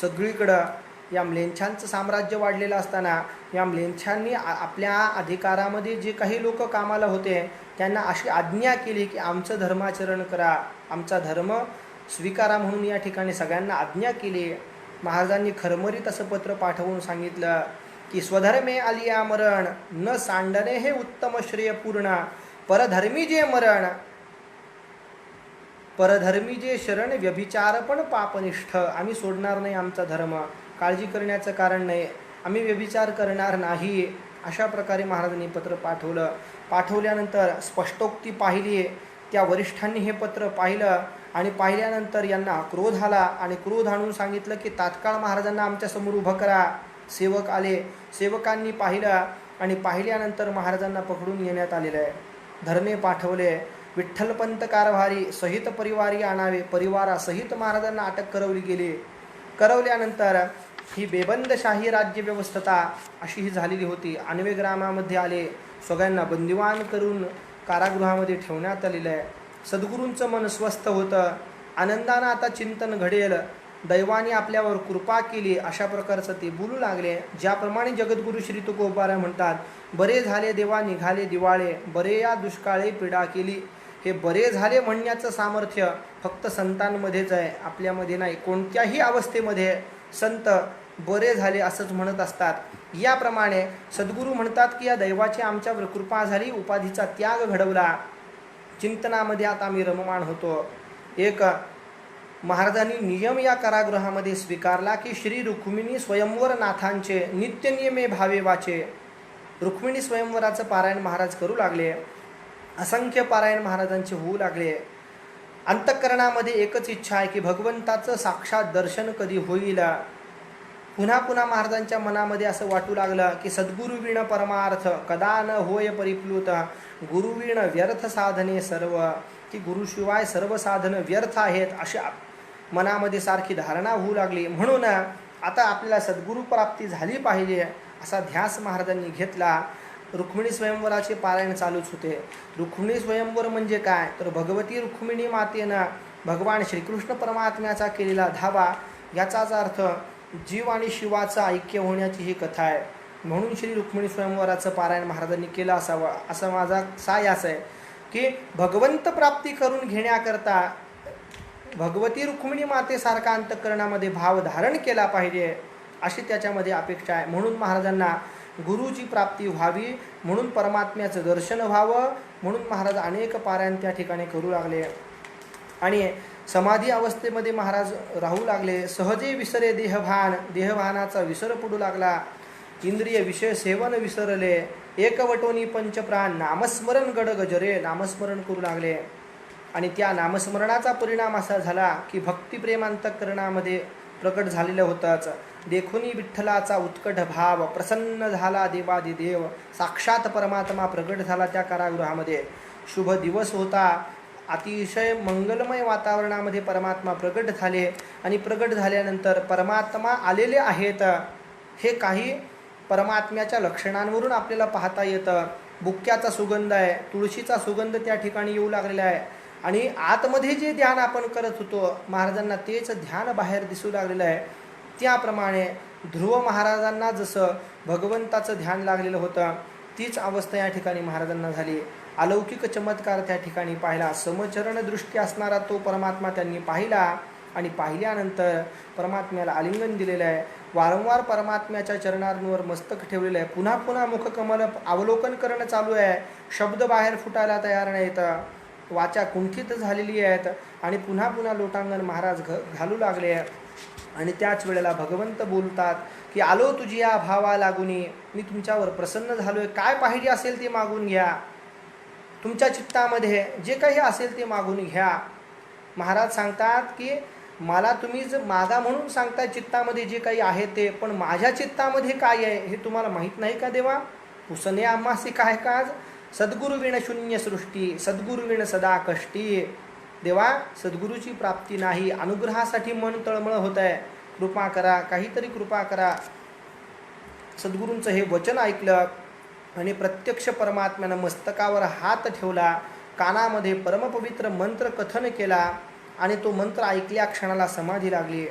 सगळीकडं या म्लेंछांचं साम्राज्य वाढलेलं असताना या म्लेंछांनी आपल्या अधिकारामध्ये जे काही लोक कामाला होते त्यांना अशी आज्ञा केली की आमचं धर्माचरण करा, आमचा धर्म स्वीकारा म्हणून या ठिकाणी सगळ्यांना आज्ञा केली. महाराजांनी खरमरीत असं पत्र पाठवून सांगितलं की स्वधर्मे आलिया मरण, न सांडणे हे उत्तम श्रेय पूर्ण, परधर्मी जे मरण, परधर्मी जे शरण, व्यभिचार पण पापनिष्ठ. आम्ही सोडणार नाही आमचा धर्म, काळजी करण्याचं कारण नाही, आम्ही व्यभिचार करणार नाही. अशा प्रकारे महाराजांनी पत्र पाठवलं. पाठवल्यानंतर स्पष्टोक्ती पाहिली. त्या वरिष्ठांनी हे पत्र पाहिलं आणि पाहिल्यानंतर यांना क्रोध आला आणि क्रोध आणून सांगितलं की तात्काळ महाराजांना आमच्यासमोर उभं करा. सेवक आले. सेवकांनी पाहिलं आणि पाहिल्यानंतर महाराजांना पकडून येण्यात आलेलं आहे. धर्मे पाठवले. विठ्ठलपंत कारभारी सहित परिवारी आणावे. परिवारासहित महाराजांना अटक करवली गेली. करवल्यानंतर ही बेबंदशाही राज्यव्यवस्था अशी ही झालेली होती. आणवे ग्रामामध्ये आले. सगळ्यांना बंदिवान करून कारागृहामध्ये ठेवण्यात आलेलं आहे. सद्गुरूंचं मन स्वस्थ होतं. आनंदानं आता चिंतन घडेल, दैवाने आपल्यावर कृपा केली अशा प्रकारचं ते बोलू लागले. ज्याप्रमाणे जगद्गुरू श्री तुकोबारा म्हणतात, बरे झाले देवा निघाले दिवाळे, बरे या दुष्काळे पीडा केली. हे बरे झाले म्हणण्याचं सामर्थ्य फक्त संतांमध्येच आहे, आपल्यामध्ये नाही. कोणत्याही अवस्थेमध्ये संत बरे झाले असंच म्हणत असतात। याप्रमाणे सद्गुरू म्हणतात की या दैवाची आमच्यावर कृपा झाली, उपाधीचा त्याग घडवला, चिंतनामध्ये आता मी रममाण होतो। एक महाराजांनी नियम या कारागृहामध्ये स्वीकारला की श्री रुक्मिणी स्वयंवर नाथांचे नित्यनियमे भावे वाचे। रुक्मिणी स्वयंवराचं पारायण महाराज करू लागले, असंख्य पारायण महाराजांचे होऊ लागले। अंतःकरणामध्ये एकच इच्छा आहे की भगवंताचं साक्षात दर्शन कधी होईल। पुन्हा पुन्हा महाराजांच्या मनामध्ये असं वाटू लागलं की सद्गुरुविण परमार्थ कदा न होय परिप्लुत, गुरुविण व्यर्थ साधने सर्व, की गुरुशिवाय सर्व साधनं व्यर्थ आहेत अशी मनामध्ये सारखी धारणा होऊ लागली। म्हणून आता आपल्याला सद्गुरू प्राप्ती झाली पाहिजे असा ध्यास महाराजांनी घेतला। रुक्मिणी स्वयंवराचे पारायण चालूच होते। रुक्मिणी स्वयंवर म्हणजे काय तर भगवती रुक्मिणी मातेनं भगवान श्रीकृष्ण परमात्म्याचा केलेला धावा, याचाच अर्थ जीव आणि शिवाचं ऐक्य होण्याची ही कथा आहे। म्हणून श्री रुक्मिणी स्वयंवराचं पारायण महाराजांनी केलं असावं असा माझा सायास आहे की भगवंत प्राप्ती करून घेण्याकरता भगवती रुक्मिणी मातेसारखा अंतःकरणामध्ये भाव धारण केला पाहिजे अशी त्याच्यामध्ये अपेक्षा आहे। म्हणून महाराजांना गुरुची प्राप्ती व्हावी, म्हणून परमात्म्याचं दर्शन व्हावं, म्हणून महाराज अनेक पारायण त्या ठिकाणी करू लागले। आणि समाधी अवस्थेमध्ये महाराज राहू लागले। सहजे विसरे देहभान, देहभानाचा विसर पडू लागला। इंद्रिय विषय सेवन विसरले, एकवटोनी पंचप्राण नामस्मरण गड गजरे, नामस्मरण करू लागले। आणि त्या नामस्मरणाचा परिणाम असा झाला की भक्तिप्रेम अंतःकरणामध्ये प्रकट झालेलं होताच। देखुनी विठ्ठलाचा उत्कट भाव, प्रसन्न झाला देवादिदेव, साक्षात परमात्मा प्रकट झाला त्या कारागृहामध्ये। शुभ दिवस होता, अतिशय मंगलमय वातावरणामध्ये परमात्मा प्रकट झाले। आणि प्रकट झाल्यानंतर परमात्मा आलेले आहेत हे काही परमात्म्याच्या लक्षणांवरून आपल्याला पाहता येतं। बुक्क्याचा सुगंध आहे, तुळशीचा सुगंध त्या ठिकाणी येऊ लागलेला आहे। आणि आतमध्ये जे ध्यान आपण करत होतो महाराजांना तेच ध्यान बाहेर दिसू लागलेलं आहे। त्याप्रमाणे ध्रुव महाराजांना जसं भगवंताचं ध्यान लागलेलं होतं तीच अवस्था या ठिकाणी महाराजांना झाली। अलौकिक चमत्कार त्या ठिकाणी पाहिला। समचरण दृष्टी असणारा तो परमात्मा त्यांनी पाहिला आणि पाहिल्यानंतर परमात्म्याला आलिंगन दिलेलं आहे। वारंवार परमात्म्याच्या चरणांवर मस्तक ठेवलेलं आहे। पुन्हा पुन्हा मुखकमल अवलोकन करणं चालू आहे। शब्द बाहेर फुटायला तयार नाहीत, वाचा कुंठित झालेली आहेत आणि पुन्हा पुन्हा लोटांगण महाराज घालू लागले। आणि त्याच वेळेला भगवंत बोलतात की आलो तुझी या भावा लागुनी, मी तुमच्यावर प्रसन्न झालो आहे, काय पाहिजे असेल ते मागून घ्या, तुमच्या चित्तामध्ये जे काही असेल ते मागून घ्या। महाराज सांगतात की मला तुम्ही जर मागा म्हणून सांगताय चित्तामध्ये जे काही आहे ते, पण माझ्या चित्तामध्ये काय आहे हे तुम्हाला माहीत नाही का देवा? पुसणे आम्हासी काय काज, सद्गुरुविण शून्य सृष्टी, सद्गुरुविण सदा कष्टी। देवा सद्गुरूची प्राप्ती नाही, अनुग्रहासाठी मन तळमळ होत आहे, कृपा करा, काहीतरी कृपा करा। सद्गुरूंचं हे वचन ऐकलं आणि प्रत्यक्ष परमात्म्यानं मस्तकावर हात ठेवला, कानामध्ये परमपवित्र मंत्र कथन केला आणि तो मंत्र ऐकल्या क्षणाला समाधी लागली।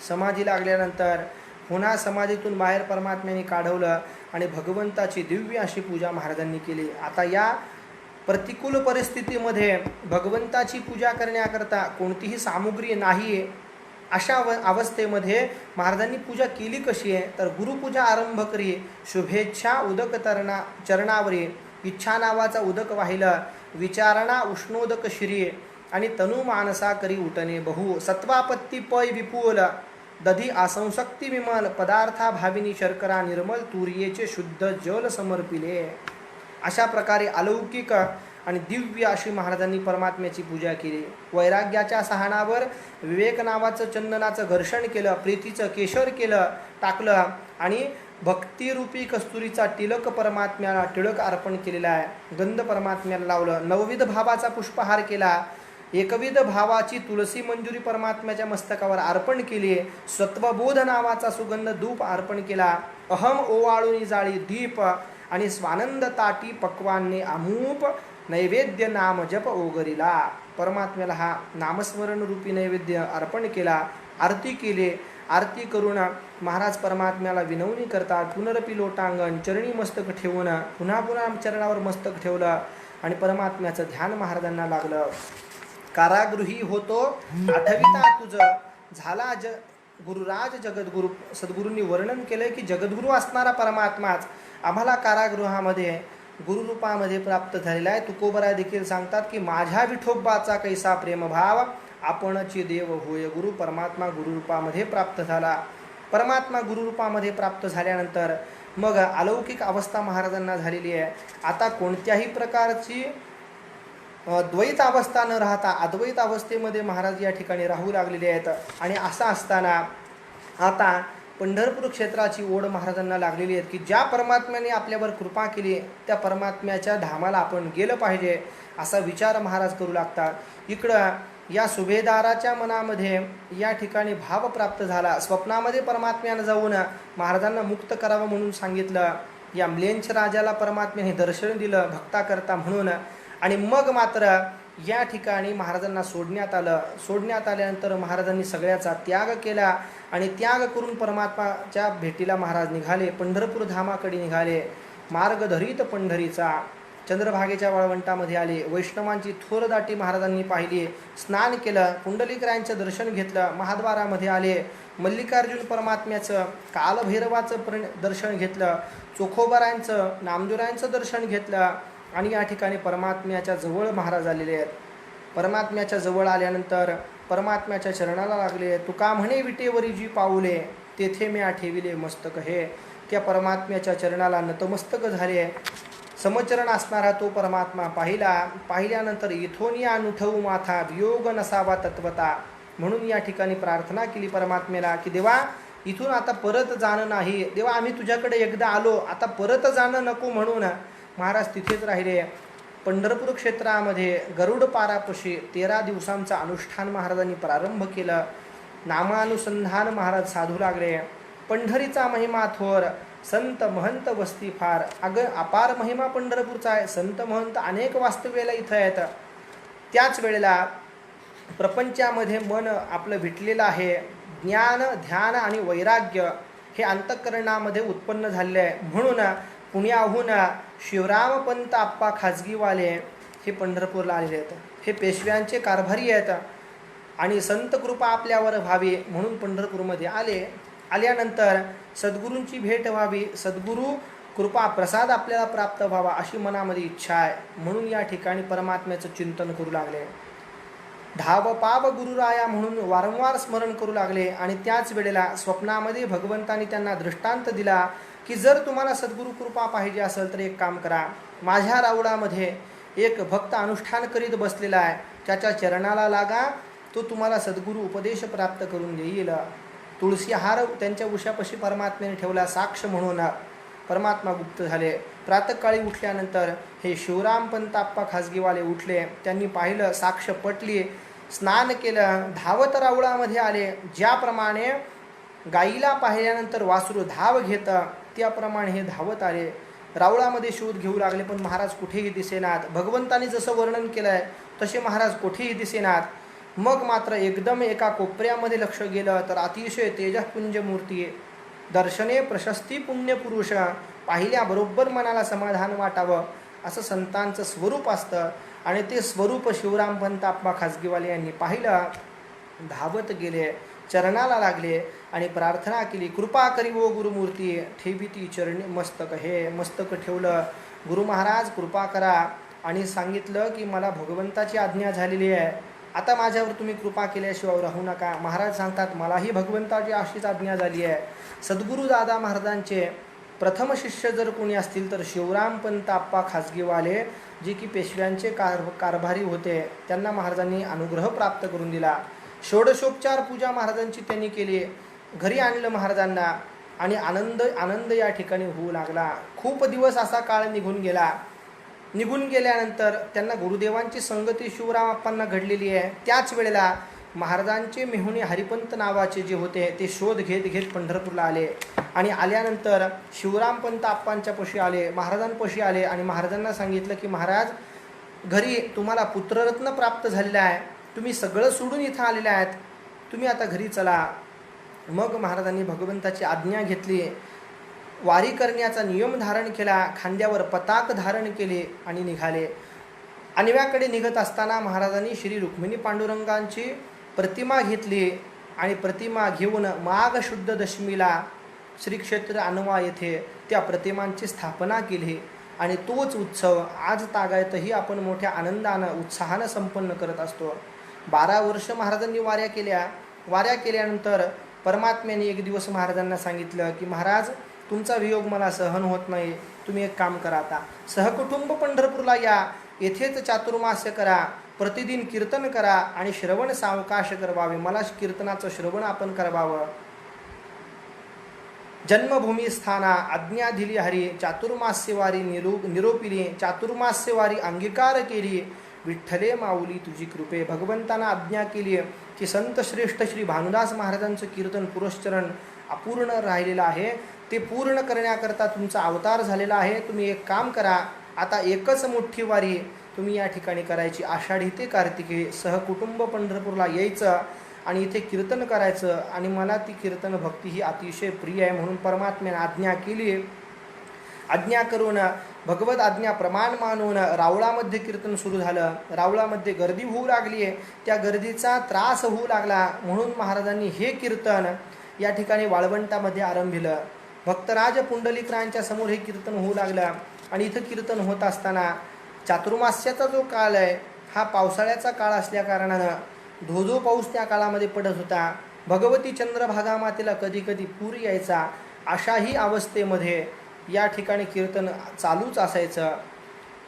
समाधी लागल्यानंतर पुन्हा समाधीतून बाहेर परमात्म्याने काढवलं आणि भगवंताची दिव्य अशी पूजा महाराजांनी केली। आता या प्रतिकूल परिस्थितीमध्ये भगवंताची पूजा करण्याकरता कोणतीही सामुग्री नाही, अशा अवस्थेमध्ये महाराजांनी पूजा केली कशी आहे तर गुरुपूजा आरंभ करी, शुभेच्छा उदक चरणावरी, इच्छा नावाचा उदक वाहिलं, विचारणा उष्णोदक श्री आणि तनु मानसा करी उठणे बहु, सत्वापत्ती पय विपुल, दधी असंशक्ती विमल, पदार्था भाविनी शर्करा निर्मल, तुर्येचे शुद्ध जल समर्पिले। अशा प्रकारे अलौकिक आणि दिव्य अशी महाराजांनी परमात्म्याची पूजा केली। वैराग्याच्या सहानावर विवेक नावाचं चंदनाचं घर्षण केलं, प्रीतीचं केशर केलं टाकलं आणि भक्तिरूपी कस्तुरीचा टिळक परमात्म्याला टिळक अर्पण केलेला आहे। गंध परमात्म्याला लावलं, नवविध भावाचा पुष्पहार केला, एकविध भावाची तुळसी मंजुरी परमात्म्याच्या मस्तकावर अर्पण केली, सत्वबोध नावाचा सुगंध धूप अर्पण केला, अहम ओवाळूनी जाळी दीप आणि स्वानंद ताटी पक्वान्ने अमूप नैवेद्य नाम जप ओगरीला। परमात्म्याला हा नामस्मरण रूपी नैवेद्य अर्पण केला, आरती केली। आरती करून महाराज परमात्म्याला विनवणी करतात, पुनरपी लोटांगण चरणी मस्तक ठेवून पुन्हा पुन्हा चरणावर मस्तक ठेवलं आणि परमात्म्याचं ध्यान महाराजांना लागलं। कारागृही होतो आठविता तुझ, झाला गुरुराज जगद्गुरु सद्गुरूंनी वर्णन केलं की जगद्गुरू असणारा परमात्माच आम्हाला कारागृहामध्ये गुरुरूपामध्ये प्राप्त झालेला आहे. तुकोबरा देखील सांगतात की माझ्या विठोबाचा कैसा प्रेमभाव आपणची देव होय गुरु. परमात्मा गुरुरूपामध्ये प्राप्त झाला. परमात्मा गुरुरूपामध्ये प्राप्त झाल्यानंतर मग अलौकिक अवस्था महाराजांना झालेली आहे. आता कोणत्याही प्रकारची द्वैत अवस्था न राहता अद्वैत अवस्थेमध्ये महाराज या ठिकाणी राहू लागलेले आहेत. आणि असं असताना आता पंढरपूर क्षेत्राची ओढ महाराजांना लागलेली आहे की ज्या परमात्म्याने आपल्यावर कृपा केली त्या परमात्म्याच्या धामाला आपण गेलं पाहिजे असा विचार महाराज करू लागतात. इकडं या सुभेदाराच्या मनामध्ये या ठिकाणी भाव प्राप्त झाला. स्वप्नामध्ये परमात्म्यानं जाऊन महाराजांना मुक्त करावं म्हणून सांगितलं. या म्लेंछ राजाला परमात्म्याने दर्शन दिलं भक्ताकरता म्हणून. आणि मग मात्र या ठिकाणी महाराजांना सोडण्यात आलं. सोडण्यात आल्यानंतर महाराजांनी सगळ्याचा त्याग केला आणि त्याग करून परमात्माच्या भेटीला महाराज निघाले. पंढरपूर धामाकडे निघाले. मार्ग धरीत पंढरीचा चंद्रभागेच्या वाळवंटामध्ये आले. वैष्णवांची थोर दाटी महाराजांनी पाहिली. स्नान केलं. पुंडलिकरायांचं दर्शन घेतलं. महाद्वारामध्ये आले. मल्लिकार्जुन परमात्म्याचं कालभैरवाचं दर्शन घेतलं. चोखोबरायांचं नामदेवरायांचं दर्शन घेतलं. आणि या ठिकाणी परमात्म्याच्या जवळ महाराज आलेले आहेत. परमात्म्याच्या जवळ आल्यानंतर परमात्म्याच्या चरणाला लागले. तुका म्हणे विटेवरी जी पाऊले तेथे मी ठेविले मस्तक हे. त्या परमात्म्याच्या चरणाला नतमस्तक झाले. समचरण असणारा तो परमात्मा पाहिला. पाहिल्यानंतर इथून या नुठवू माथा वियोग नसावा तत्वता म्हणून या ठिकाणी प्रार्थना केली परमात्म्याला की देवा इथून आता परत जाणं नाही. देवा आम्ही तुझ्याकडे एकदा आलो आता परत जाणं नको म्हणून महाराज तिथेच राहिले. पंढरपूर क्षेत्रामध्ये गरुड पारापाशी 13 दिवसांचं अनुष्ठान महाराजांनी प्रारंभ केलं. नामानुसंधान महाराज साधू लागले. पंढरीचा महिमा थोर संत महंत वस्ती फार. अपार महिमा पंढरपूरचा आहे. संत महंत अनेक वास्तव्याला इथं आहेत. त्याच वेळेला प्रपंचामध्ये मन आपलं विटलेलं आहे. ज्ञान ध्यान आणि वैराग्य हे अंतःकरणामध्ये उत्पन्न झाले आहे. म्हणून पुण्याहून शिवरामपंत आप्पा खाजगीवाले हे पंढरपूरला आलेले आहेत. हे पेशव्यांचे कारभारी आहेत आणि संत कृपा आपल्यावर व्हावी म्हणून पंढरपूरमध्ये आले. आल्यानंतर सद्गुरूंची भेट व्हावी, सद्गुरू कृपा प्रसाद आपल्याला प्राप्त व्हावा अशी मनामध्ये इच्छा आहे. म्हणून या ठिकाणी परमात्म्याचं चिंतन करू लागले. धाव पाव गुरुराया म्हणून वारंवार स्मरण करू लागले. आणि त्याच वेळेला स्वप्नामध्ये भगवंतांनी त्यांना दृष्टांत दिला की जर तुम्हाला सद्गुरू कृपा पाहिजे असेल तर एक काम करा. माझ्या रावडामध्ये एक भक्त अनुष्ठान करीत बसलेला आहे. त्याच्या चरणाला लागा. तो तुम्हाला सद्गुरू उपदेश प्राप्त करून देईल. तुळशी हार त्यांच्या उशापाशी परमात्म्याने ठेवला साक्ष म्हणून. परमात्मा गुप्त झाले. प्रातःकाळी उठल्यानंतर हे शिवरामपंत आप्पा खाजगीवाले उठले. त्यांनी पाहिलं साक्ष पटली. स्नान केलं. धावत रावळामध्ये आले. ज्याप्रमाणे गाईला पाहिल्यानंतर वासरू धाव घेतं त्याप्रमाणे हे धावत आले. रावळामध्ये शोध घेऊ लागले पण महाराज कुठेही दिसेनात. भगवंतांनी जसं वर्णन केलं आहे तसे महाराज कुठेही दिसेनात. मग मात्र एकदम एका कोपऱ्यामध्ये लक्ष गेलं तर अतिशय तेजःपुंज मूर्ती. दर्शने प्रशस्ती पुण्यपुरुष. पाहिल्याबरोबर मनाला समाधान वाटावं असं संतांचं स्वरूप असतं. आणि ते स्वरूप शिवरामपंत आप्पा खाजगीवाले यांनी पाहिलं. धावत गेले. चरणाला लागले आणि प्रार्थना केली. कृपा करी ओ गुरुमूर्ती ठेवी ती चरणी मस्तक हे. मस्तक ठेवलं. गुरु महाराज कृपा करा. आणि सांगितलं की मला भगवंताची आज्ञा झालेली आहे. आता माझ्यावर तुम्ही कृपा केल्याशिवाय राहू नका. महाराज सांगतात मलाही भगवंताची अशीच आज्ञा झाली आहे. सद्गुरू दादा महाराजांचे प्रथम शिष्य जर कोणी असतील तर शिवरामपंत आप्पा खाजगीवाले जे की पेशव्यांचे कारभारी होते. त्यांना महाराजांनी अनुग्रह प्राप्त करून दिला. षोडशोपचार पूजा महाराजांची त्यांनी केली. घरी आणलं महाराजांना आणि आनंद या ठिकाणी होऊ लागला. खूप दिवस असा काळ निघून गेला. निघून गेल्यानंतर त्यांना गुरुदेवांची संगती शिवरामप्पांना घडलेली आहे. त्याच वेळेला महाराजांचे मेहुणे हरिपंत नावाचे जे होते ते शोध घेत घेत पंढरपूरला आले. आणि आल्यानंतर शिवरामपंत आप्पांच्या पशी आले. महाराजांपाशी आले आणि महाराजांना सांगितलं की महाराज घरी तुम्हाला पुत्ररत्न प्राप्त झालेलं आहे. तुम्ही सगळं सोडून इथं आलेले आहेत. तुम्ही आता घरी चला. मग महाराजांनी भगवंताची आज्ञा घेतली. वारी करण्याचा नियम धारण केला. खांद्यावर पताक धारण केले आणि निघाले. अन्व्याकडे निघत असताना महाराजांनी श्री रुक्मिणी पांडुरंगांची प्रतिमा घेतली. आणि प्रतिमा घेऊन माघ शुद्ध दशमीला श्री क्षेत्र अनवा येथे त्या प्रतिमांची स्थापना केली आणि तोच उत्सव आज तागायतही आपण मोठ्या आनंदानं उत्साहानं संपन्न करत असतो. 12 वर्ष महाराजांनी वाऱ्या केल्यानंतर परमात्म्याने एक दिवस महाराजांना सांगितलं की महाराज, तुमचा वियोग मला सहन होत नाही. तुम्ही एक काम करा, आता सहकुटुंब पंढरपूरला या, येथेच चातुर्मास्य करा, प्रतिदिन कीर्तन करा आणि श्रवण सावकाश करवावे. मला कीर्तनाचं श्रवण आपण करवावं. जन्मभूमी स्थाना आज्ञा दिली हरी, चातुर्मास्यवारी निरोपिली, चातुर्मास्यवारी अंगीकार केली, विठ्ठले माऊली तुझी कृपे. भगवंतांना आज्ञा केली की संत श्रेष्ठ श्री भानुदास महाराजांचं कीर्तन पुरश्चरण अपूर्ण राहिलेलं आहे, ते पूर्ण करण्याकरता तुमचा अवतार झालेला आहे. तुम्ही एक काम करा, आता एकच मोठी वारी तुम्ही या ठिकाणी करायची. आषाढी ते कार्तिकी सहकुटुंब पंढरपूरला यायचं आणि इथे कीर्तन करायचं. आणि मला ती कीर्तन भक्ती ही अतिशय प्रिय आहे म्हणून परमात्म्याने आज्ञा केली. आज्ञा करून भगवत आज्ञा प्रमाण मानून रावळामध्ये कीर्तन सुरू झालं. रावळामध्ये गर्दी होऊ लागली आहे, त्या गर्दीचा त्रास होऊ लागला म्हणून महाराजांनी हे कीर्तन या ठिकाणी वाळवंटामध्ये आरंभिलं. भक्तराज पुंडलिकरांच्या समोर हे कीर्तन होऊ लागलं. आणि इथं कीर्तन होत असताना चातुर्मास्याचा जो काळ आहे हा पावसाळ्याचा काळ असल्या कारणानं धोधो पाऊस त्या काळामध्ये पडत होता. भगवती चंद्रभागा मातेला कधी कधी पूर यायचा. अशाही अवस्थेमध्ये या ठिकाणी कीर्तन चालूच असायचं.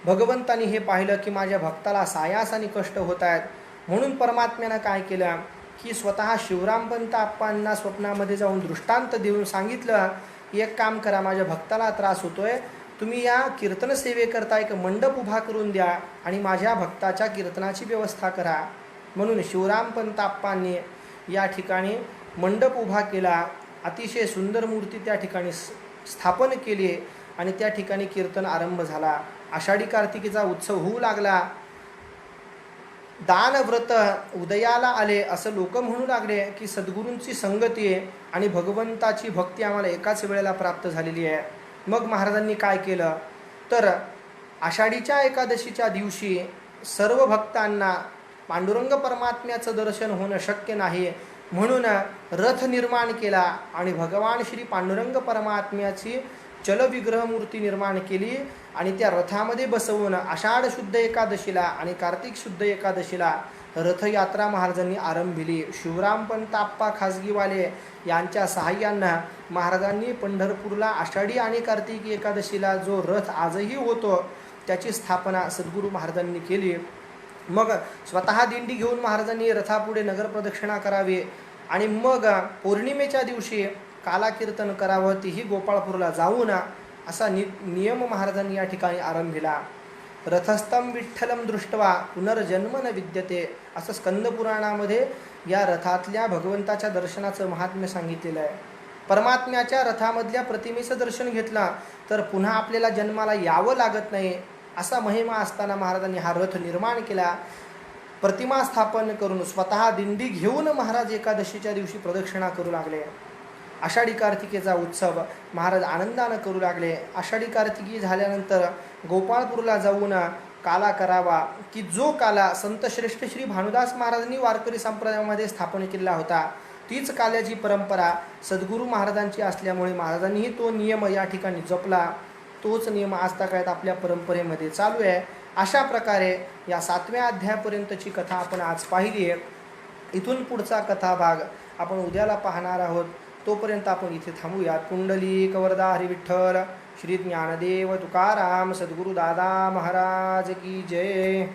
भगवंतानी हे पाहिलं की माझ्या भक्ताला सायास आणि कष्ट होत आहेत म्हणून परमात्म्यानं काय केलं की स्वतः शिवरामपंत आप्पांना स्वप्नामध्ये जाऊन दृष्टांत देऊन सांगितलं, एक काम करा, माझ्या भक्ताला त्रास होतोय, तुम्ही या कीर्तन सेवेकरता एक मंडप उभा करून द्या आणि माझ्या भक्ताच्या कीर्तनाची व्यवस्था करा. म्हणून शिवरामपंत आप्पांनी या ठिकाणी मंडप उभा केला. अतिशय सुंदर मूर्ती त्या ठिकाणी स्थापन केली आणि त्या ठिकाणी कीर्तन आरंभ झाला. आषाढी कार्तिकीचा उत्सव होऊ लागला. दान व्रत उदयाला आले असं लोक म्हणू लागले की सद्गुरूंची संगती आणि भगवंताची भक्ती आम्हाला एकाच वेळेला प्राप्त झालेली आहे. मग महाराजांनी काय केलं तर आषाढीच्या एकादशीच्या दिवशी सर्व भक्तांना पांडुरंग परमात्म्याचं दर्शन होणं शक्य नाही म्हणून रथ निर्माण केला आणि भगवान श्री पांडुरंग परमात्म्याची चलविग्रह मूर्ती निर्माण केली आणि त्या रथामध्ये बसवून आषाढ शुद्ध एकादशीला आणि कार्तिक शुद्ध एकादशीला रथयात्रा महाराजांनी आरंभिली. शिवरामपंत आप्पा खाजगीवाले यांच्या सहाय्यानं महाराजांनी पंढरपूरला आषाढी आणि कार्तिकी एकादशीला जो रथ आजही होतो त्याची स्थापना सद्गुरू महाराजांनी केली. मग स्वतः दिंडी घेऊन महाराजांनी रथापुढे नगरप्रदक्षिणा करावी आणि मग पौर्णिमेच्या दिवशी काला कीर्तन करावं, तीही गोपाळपूरला जाऊन असा नियम महाराजांनी या ठिकाणी आरंभिला. रथस्थम विठ्ठलम दृष्टवा पुनर्जन्म न विद्यते असं स्कंदपुराणामध्ये या रथातल्या भगवंताच्या दर्शनाचं महात्म्य सांगितलेलं आहे. परमात्म्याच्या रथामधल्या प्रतिमेचं दर्शन घेतलं तर पुन्हा आपल्याला जन्माला यावं लागत नाही असा महिमा असताना महाराजांनी हा रथ निर्माण केला. प्रतिमा स्थापन करून स्वतः दिंडी घेऊन महाराज एकादशीच्या दिवशी प्रदक्षिणा करू लागले. आषाढी कार्तिकेचा उत्सव महाराज आनंदानं करू लागले. आषाढी कार्तिकी झाल्यानंतर गोपाळपूरला जाऊन काला करावा की जो काला संत श्रेष्ठ श्री भानुदास महाराजांनी वारकरी संप्रदायामध्ये स्थापन केला होता, तीच काल्याची परंपरा सद्गुरू महाराजांची असल्यामुळे महाराजांनीही तो नियम या ठिकाणी जपला. तोच नियम आजतागायत आपल्या परंपरेमध्ये चालू आहे. अशा प्रकारे या 7व्या अध्यायापर्यंतची कथा आपण आज पाहिली आहे. इथून पुढचा कथाभाग आपण उद्याला पाहणार आहोत. तोपर्यंत आपण इथे थांबूयात. पुंडलिक वरदा हरी विठ्ठल श्री ज्ञानदेव तुकाराम सद्गुरू दादा महाराज की जय.